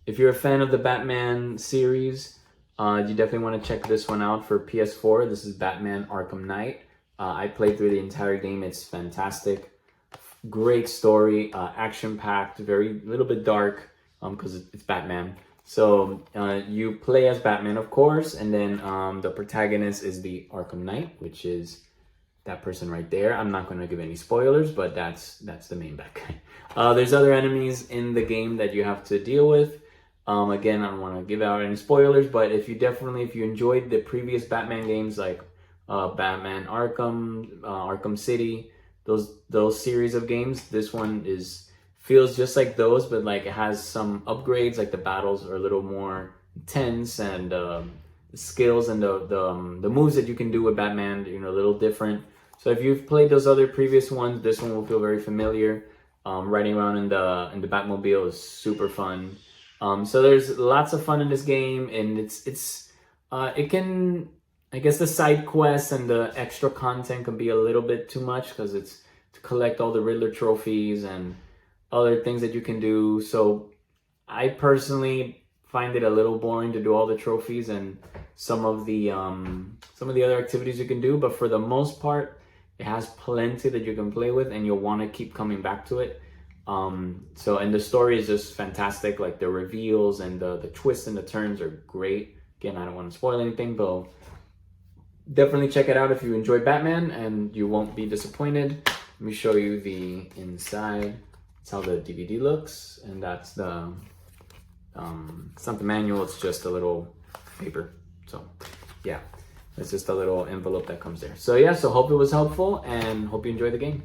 if you're a fan of the Batman series, you definitely want to check this one out for PS4. This is Batman Arkham Knight. I played through the entire game. It's fantastic. Great story, action-packed, very little bit dark, because it's Batman. So you play as Batman, of course, and then the protagonist is the Arkham Knight, which is that person right there. I'm not going to give any spoilers, but that's the main bad guy. There's other enemies in the game that you have to deal with. Again, I don't want to give out any spoilers, but if you enjoyed the previous Batman games like Batman Arkham, Arkham City, those series of games, this one feels just like those, but like it has some upgrades. Like the battles are a little more intense, and the skills and the moves that you can do with Batman, a little different. So if you've played those other previous ones, this one will feel very familiar. Riding around in the Batmobile is super fun. So there's lots of fun in this game, and it can, I guess the side quests and the extra content can be a little bit too much, because it's to collect all the Riddler trophies and other things that you can do. So I personally find it a little boring to do all the trophies and some of the other activities you can do. But for the most part, it has plenty that you can play with, and you'll want to keep coming back to it. And the story is just fantastic. Like the reveals and the twists and the turns are great. Again, I don't want to spoil anything, but definitely check it out if you enjoy Batman, and you won't be disappointed. Let me show you the inside. That's how the DVD looks, and that's the it's not the manual, it's just a little paper. So yeah, it's just a little envelope that comes there. So yeah, so hope it was helpful, and hope you enjoy the game.